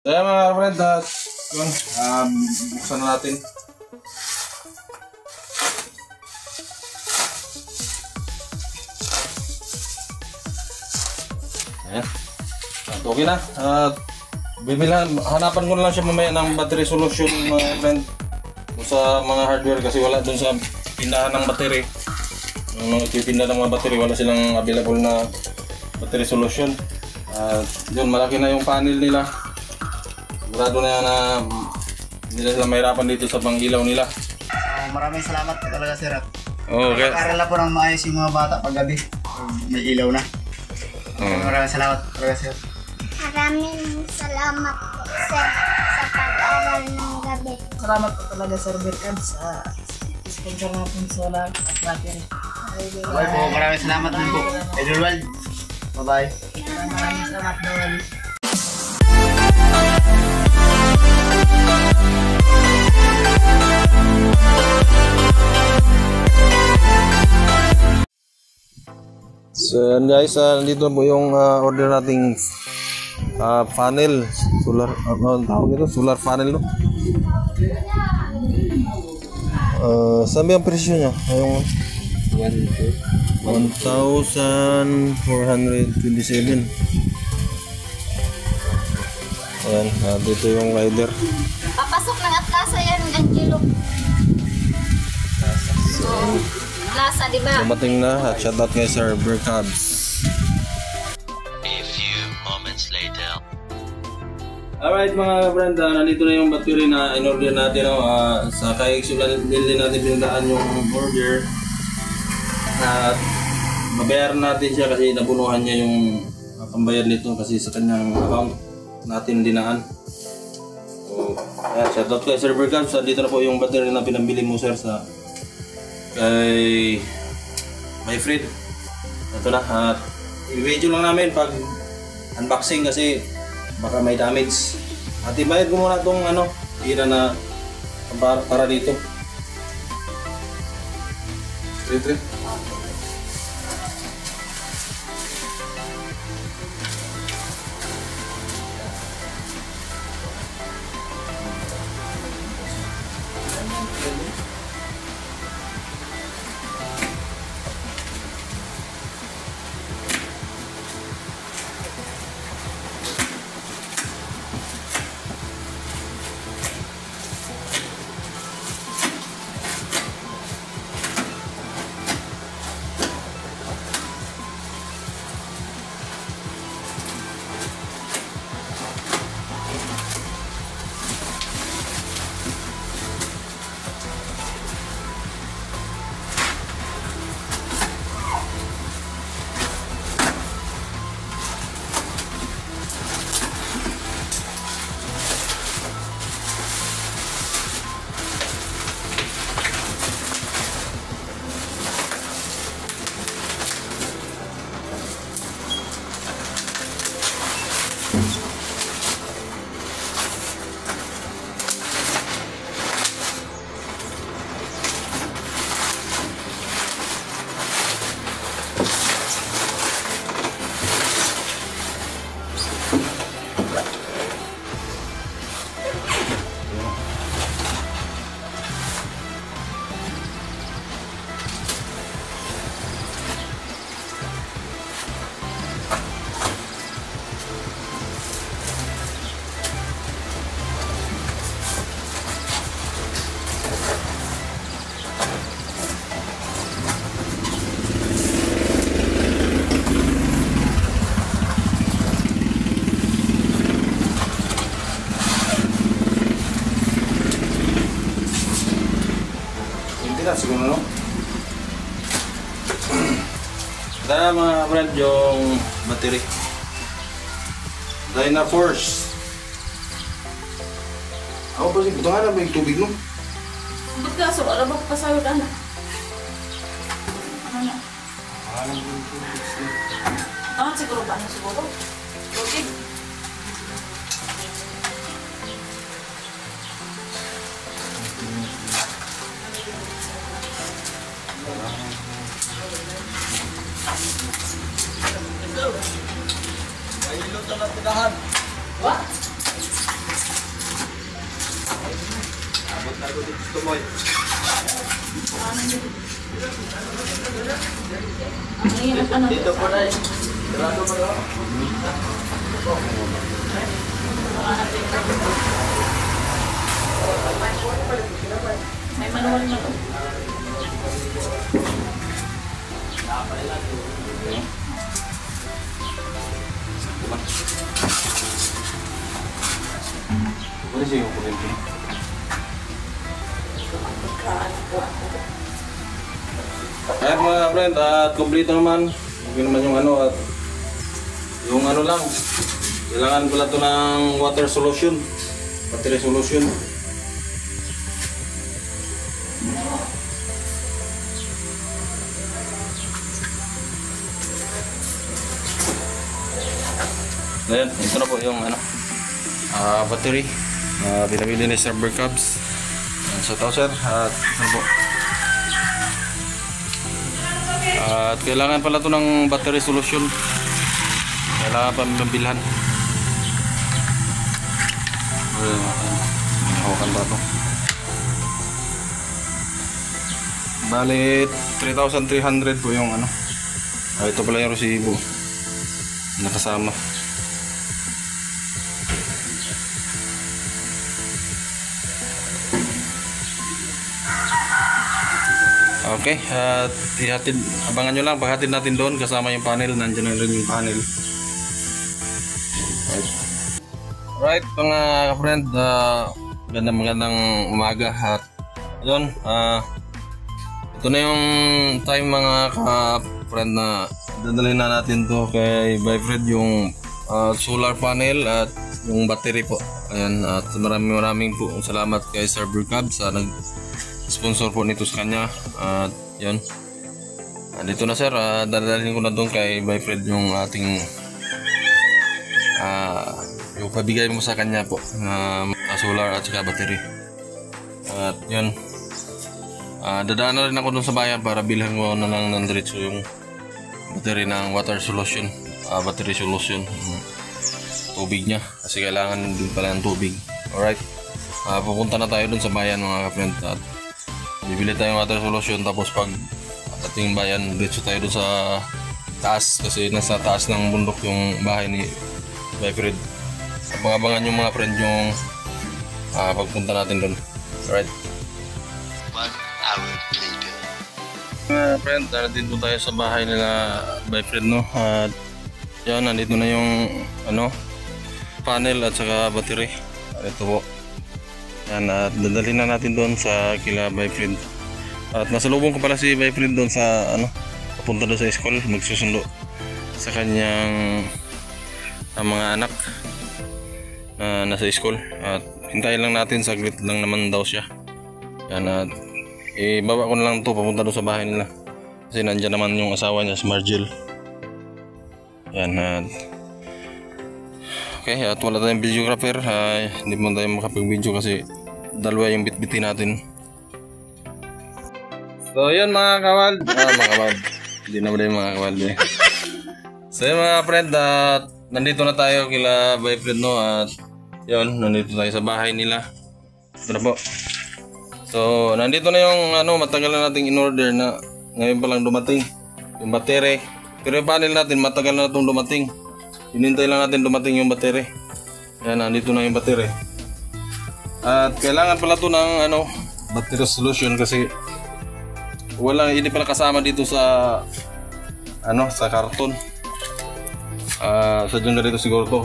Kaya mga friend, yun, buksan na natin. Ayan. At okay na. Hanapan ko na lang siya mamaya ng battery solution mga friend. Sa mga hardware kasi wala dun sa pindahan ng battery. Nung ipipinda ng mga battery, wala silang available na battery solution. Yun, malaki na yung panel nila. Sigurado na hindi na sila mahirapan dito sa pang-ilaw nila. Maraming salamat po talaga sir. Okay. Nag-aaral na po ng maayos yung mga bata pag gabi. May ilaw na. Maraming salamat talaga sir. Maraming salamat po sir sa pag-aaral ng gabi. Salamat po talaga Sir Berkad sa sponsor natin solar at battery. Bye po, maraming salamat din po. Idol World. Bye-bye. Maraming salamat Noel. So guys, nandito po yung order nating panel, solar, tawag ito, solar panel, no? Saan ba yung presyo niya? Yung 1,427. Ayan, dito yung rider. Papasok ng Atlasa yan, Angelo. So, Atlasa, di ba? Dumating na at shoutout kay Sir Berkabs. Alright mga friend, nandito na yung battery na in-order natin, no? Sa KXL din natin pinagdaan yung order at mabayaran natin siya kasi nabunuhan niya yung pambayad nito kasi sa kanyang account natin dinaan. So, ayan, shoutout kay Sir Berkabs. Dito na po yung battery na pinambili mo sir sa kay MyFred. Ito na, at i-video lang namin pag unboxing kasi baka may damage. At ibayad ko muna itong tira na para dito. Trip. Siguro, no? Dahil mga friend yung battery Dynaforce. Ako pa rin, butangan na ba yung tubig, no? Ba't ka? So, alam mo pasayod na. Siguro ba? Siguro? Okay. Ay, hilot na lang tinahan. What? Dito po na. Sarado mo lang. May manual na to. Ano siya yung kuryente? Ayan mga friend, at kompleto naman. Okay naman yung ano at yung ano lang. Kailangan pala ito ng water solution. Battery solution. Ayan, ito na po yung ano battery. Pinabili ni Server Cubs. Sa tao sir, at ano po. At kailangan pala ito ng battery solution. Kailangan pa mabilhan. Hawakan ba ito? Bali 3,300 po yung ano. Ito pala yung resibo nakasama. Okay, at ihatid, abangan nyo lang, paghatid natin doon kasama yung panel, nandiyan na rin yung panel. Right mga ka-friend, magandang umaga at yun, ito na yung time mga ka-friend na dadalhin na natin to kay Byfred yung solar panel at yung battery po. Ayan, at maraming po salamat kay Server Cubs sa nag-sponsor po nito sa kanya. At yun, dito na sir, dadalhin ko na doon kay Byfred yung ating yung pabigay mo sa kanya po na solar at saka battery. At yun, dadaan na rin ako doon sa bayan para bilhan ko na lang ng diretso yung battery ng water solution, battery solution, tubig niya kasi kailangan din pala ng tubig. Alright, pupunta na tayo doon sa bayan mga ka-friend at bibili tayong water solution, tapos pag ating bayan diretso tayo doon sa taas kasi nasa taas ng bundok yung bahay ni Byfred. Abangan yung mga friend yung pagpunta natin doon. Alright. 1 hour later. Mga friend, nandito tayo sa bahay nila Byfred, no? At yan, nandito na yung ano, panel at saka battery. Ito po. Yan, at dadalhin na natin doon sa kila Byfred. At nasalubong ko pala si Byfred doon sa ano, papunta doon sa school, magsusundo sa kanyang mga anak na nasa school. At hintayin lang natin, saglit lang naman daw siya. Yan, at ibaba ko na lang ito papunta doon sa bahay nila kasi nandyan naman yung asawa niya, si Margel. Yan, at okay, at wala tayong videographer, hindi mo tayo makapag-video kasi dalawa yung bitbitin natin. So yun mga kawal, mga kawal, hindi naman yung mga kawal eh. So yun mga friend, nandito na tayo kila Byfred, no? At yun, nandito tayo sa bahay nila. Ito na po. So nandito na yung ano, matagal na nating in-order na ngayon pa lang dumating yung battery. Pero yung panel natin matagal na itong dumating. Hinintay lang natin dumating yung battery. Yan, nandito na yung battery. At kailangan pala ito ng ano, battery solution kasi hindi pala kasama dito sa ano, sa karton. Sadyang na dito siguro to.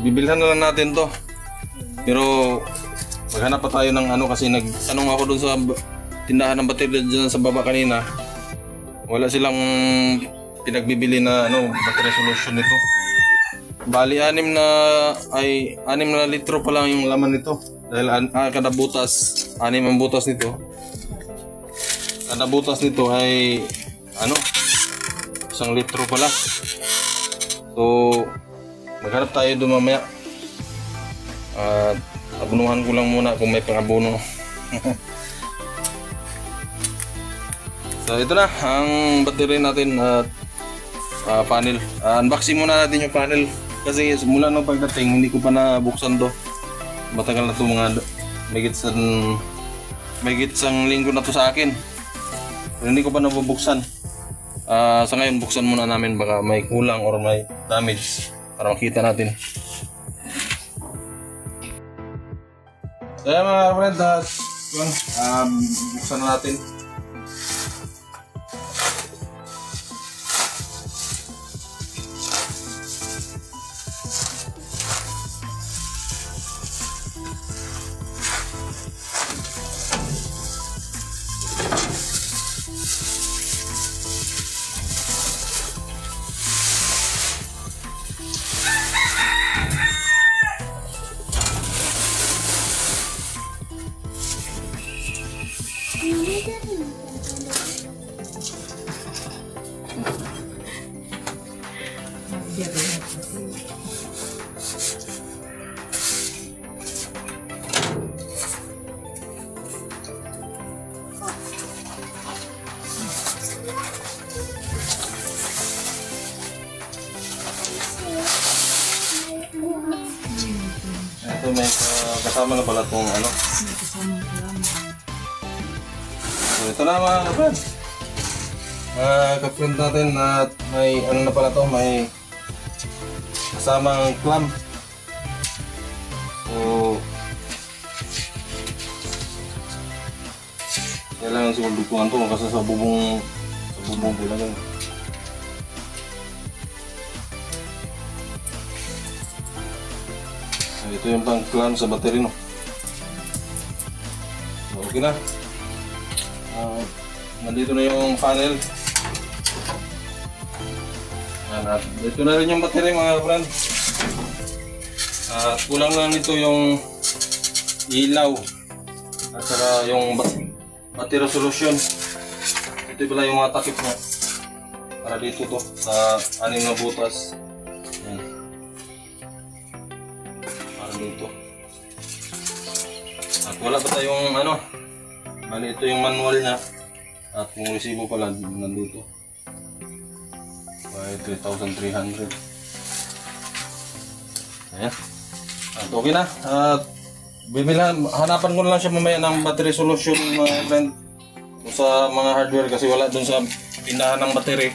Bibilhan na lang natin to. Pero maghanap pa tayo ng ano kasi nagtanong ako dun sa tindahan ng battery dyan sa baba kanina. Wala silang pinagbibili na ano, battery solution nito. Bali 6 na litro pa lang yung laman nito. Dahil kada butas, 6 ang butas nito. Kada butas nito ay ano, 1 litro pala. So maghanap tayo doon mamaya. At abunuhan ko lang muna kung may pangabuno. So ito na ang battery natin at panel. Unboxing muna natin yung panel kasi mula nung pagdating hindi ko pa nabuksan to. Matagal na to, mga higit sa mahigit isang linggo na to sa akin. Pero hindi ko pa nabubuksan. Sa ngayon, buksan muna namin, baka may kulang or may damage para makita natin. Kaya mga friend, buksan na natin. Ito may kasama na pala itong ano. So ito na mga kapatid. Kapatid natin at may ano na pala ito, may kasamang clamp. So kailangan siguro dukungan ito kasi sa bubong bilagan. Ito yung pang clamp sa battery, no? So, okay na. Nandito na yung funnel. At ito na rin yung battery mga friend. At kulang lang nito yung ilaw at saka yung battery resolution. Ito pala yung mga takip mo para dito to sa 6 na butas. Ayan. Dito. At wala pa tayong ano, bali ito yung manual niya at yung resibo pala nandito by 3,300. Ayan. At okay na. At hanapan ko na lang siya mamaya ng battery solution mga friend sa mga hardware kasi wala dun sa tindahan ng battery.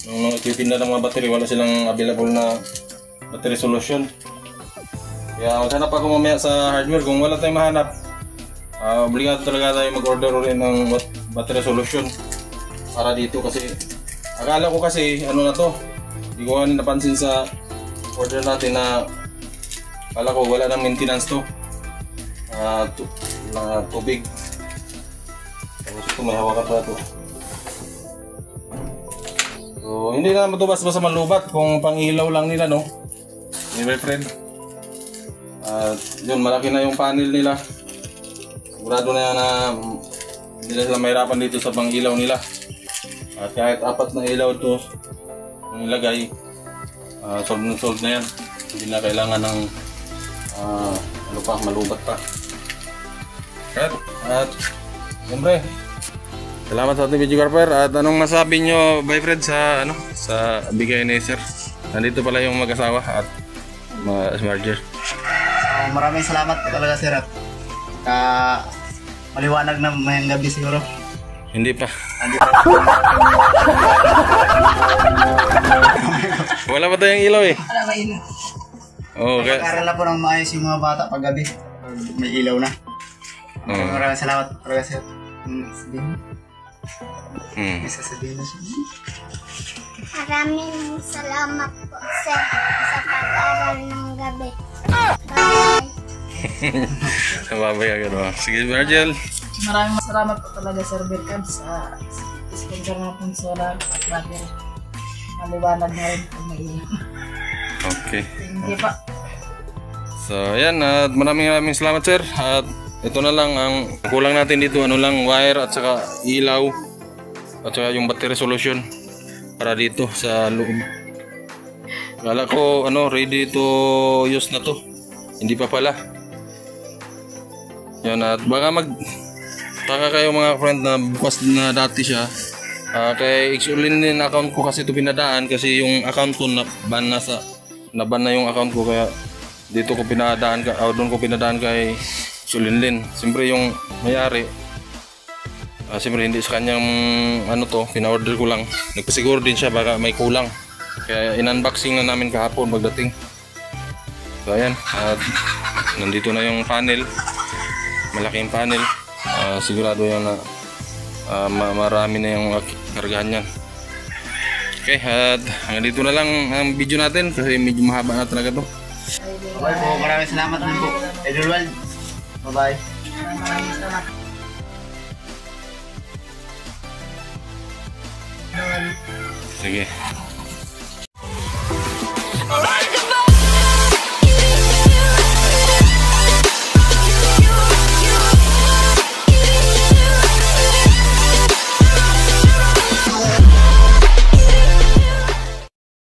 Nung nagtitinda ng mga battery wala silang available na battery solution. Kaya maghanap ako mamaya sa hardware. Kung wala tayong mahanap, obligado talaga tayo mag-order rin ng battery solution para dito kasi akala ko kasi ano na to, hindi ko nga napansin sa order natin na akala ko wala ng maintenance to, tubig. Tapos ito may hawakan pa to. So hindi na matubas basta malubat kung pang ilaw lang nila, no? My friend. At yun, malaki na yung panel nila. Sigurado na yan na hindi na sila mahirapan dito sa pang ilaw nila. At kahit 4 na ilaw ito ang ilagay, solve na yan. Hindi na kailangan ng ano pa, malubat pa. At siyempre, salamat sa ating videographer. At anong masabi nyo, bye friend, sa ano, sa bigay ni sir? Nandito pala yung mag-asawa at Marger. Maraming salamat po talaga sir at maliwanag na mayang gabi siguro. Hindi pa. Wala pa tayong ilaw eh. Wala ba ilaw? Okay. Pag-aral na po ng maayos yung mga bata pag gabi. May ilaw na. Maraming salamat talaga sir. Sabihin. May sasabihin na siya. Maraming salamat po sir sa pag-aral ng gabi. Nababay agad ba? Sige, Virgil. Maraming salamat po talaga Sir Berkad sa sponsor na pong solar at battery. Maliwanag na rin pag may ilaw. Okay. Hindi pa. So, ayan. At maraming salamat, sir. At ito na lang ang kulang natin dito. Ano lang, wire at saka ilaw. At saka yung battery solution para dito sa loob. Kala ko, ready to use na to. Hindi pa pala. Yan, at baka taka kayo mga friend na bukas na dati siya. Kay Xulin din account ko kasi ito pinadaan kasi yung account ko naban na yung account ko kaya dito ko pinadaan doon ko pinadaan kay Sulinlin. Siyempre yung mayari, siyempre hindi sa kanyang ano to, pina-order ko lang. Nagpasiguro din siya baka may kulang. Kaya in-unboxing na namin kahapon pagdating. So ayan, at nandito na yung panel. Malaking panel. Sigurado yan na marami na yung kargahan yan. Okay, at hanggang dito na lang ang video natin kasi medyo mahaba na talaga to. Okay po, maraming salamat din po. Idol Wal. Bye-bye. Maraming salamat. Sige.